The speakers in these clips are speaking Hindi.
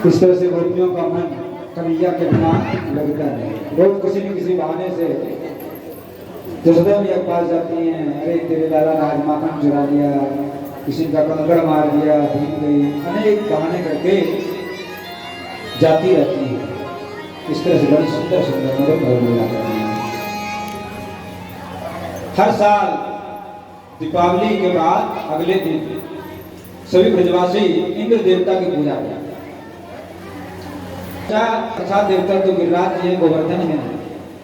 इस तरह से गोपियों का मन कन्हैया के बिना लगता नहीं। रोज किसी न किसी बहाने से जसोदा मैया के पास जाती हैं, अरे तेरे लाला ने आज माखन चुरा लिया, किसी का कंकड़ मार दिया, भीग गई, अनेक बहाने करके जाती रहती है। इस तरह से बड़ी सुंदर सुंदर मधुर लीला करती हैं। हर साल दीपावली के बाद अगले दिन सभी ब्रजवासी इंद्र देवता की पूजा करते हैं। अच्छा देवता तो गिरिराज जी हैं, गोवर्धन है,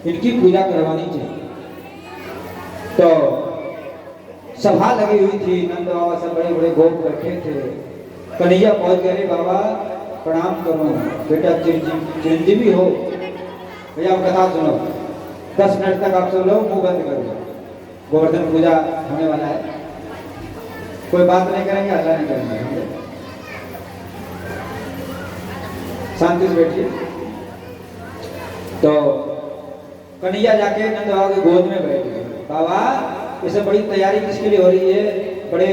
इनकी पूजा करवानी चाहिए। तो सभा लगी हुई थी, नंद बाबा सब बड़े बड़े गोप बैठे थे। कन्हैया पहुंच गए, बाबा प्रणाम करो, बेटा चिरंजीवी हो, भैया आप कथा सुनो, 10 मिनट तक आप सब लोग मुंह बंद कर दो, गोवर्धन पूजा होने वाला है, कोई बात नहीं करेंगे, हल्ला नहीं करेंगे, शांति से बैठिए। तो कन्हैया जाके नंद बाबा की गोद में बैठ गए। बाबा इसे बड़ी तैयारी किसके लिए हो रही है, बड़े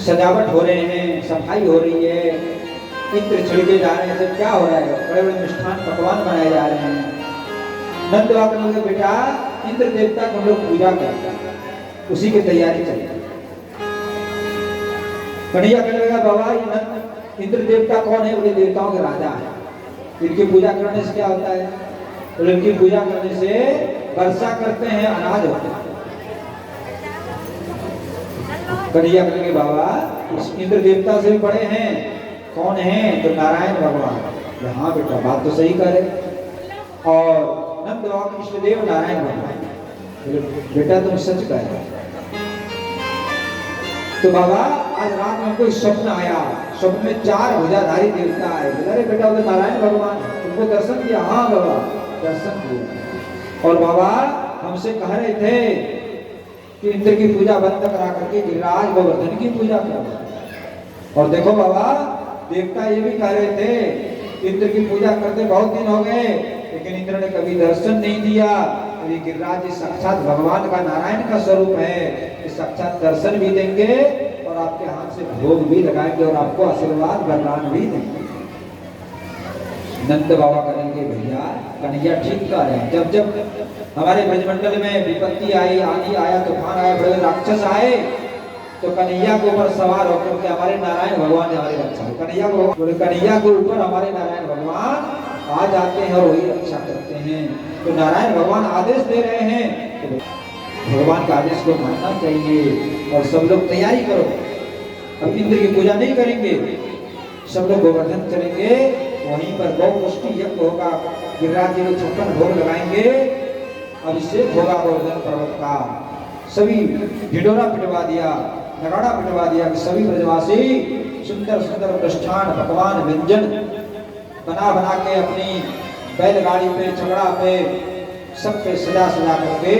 सजावट हो रहे हैं, सफाई हो रही है, इत्र छिड़के जा रहे हैं, सब क्या हो रहा है, बड़े बड़े मिष्ठान पकवान बनाए जा रहे हैं। नंद बाबा ने कहा बेटा इंद्र देवता को हम लोग पूजा करते हैं, उसी की तैयारी चल रही है। कन्हैया कहने लगा बाबा इंद्र देवता कौन है, बड़े देवताओं के राजा है, इनकी पूजा करने से क्या होता है? तो इनकी पूजा करने से वर्षा करते हैं, अनाज होते हैं। कन्हैया कहेंगे बाबा इस इंद्र देवता से भी बड़े हैं, कौन है? तो नारायण भगवान। हाँ बेटा बात तो सही करे। और नंद बाबा इष्ट देव नारायण भगवान। बेटा तुम सच कह रहे। तो बाबा आज रात में कोई स्वप्न आया, स्वप्न में 4 भुजाधारी देवता आए। अरे बेटा वो नारायण भगवान, तुमको दर्शन किया? हाँ बाबा दर्शन किया। और बाबा हमसे कह रहे थे कि इंद्र की पूजा बंद करा करके गिरिराज गोवर्धन की पूजा करो। और देखो बाबा देवता ये भी कह रहे थे इंद्र की पूजा करते बहुत दिन हो गए, लेकिन इंद्र ने कभी दर्शन नहीं दिया। ये गिरिराज साक्षात भगवान का, नारायण का स्वरूप है। साक्षात दर्शन भी देंगे और आपके हाथ से भोग भी लगाएंगे और आपको आशीर्वाद वरदान भी देंगे। नंद बाबा करेंगे भैया कन्हैया ठीक कह रहे हैं। जब जब हमारे ब्रजमंडल में विपत्ति आई, आंधी आया, तूफान आया, बड़े राक्षस आए, तो कन्हैया के ऊपर सवार होकर के हमारे नारायण भगवान ने हमारी रक्षा की। कन्हैया को बोले कन्हैया के ऊपर हमारे नारायण भगवान आ जाते हैं और वही रक्षा करते हैं। तो नारायण भगवान आदेश दे रहे हैं, तो भगवान का आदेश को मानना चाहिए। और सब लोग तैयारी करो, अब इंद्र की पूजा नहीं करेंगे, सब लोग गोवर्धन चलेंगे, वहीं पर गौ पुष्टि यज्ञ होगा, गिरिराज जी को 56 भोग लगाएंगे, अभिषेक होगा गोवर्धन पर्वत का। सभी ढिंढोरा पिटवा दिया, नगाड़ा पिटवा दिया कि सभी ब्रजवासी सुंदर सुंदर मिष्ठान पकवान व्यंजन बना बना के अपनी बैलगाड़ी पे, चमड़ा पे, सब पे सजा सजा करके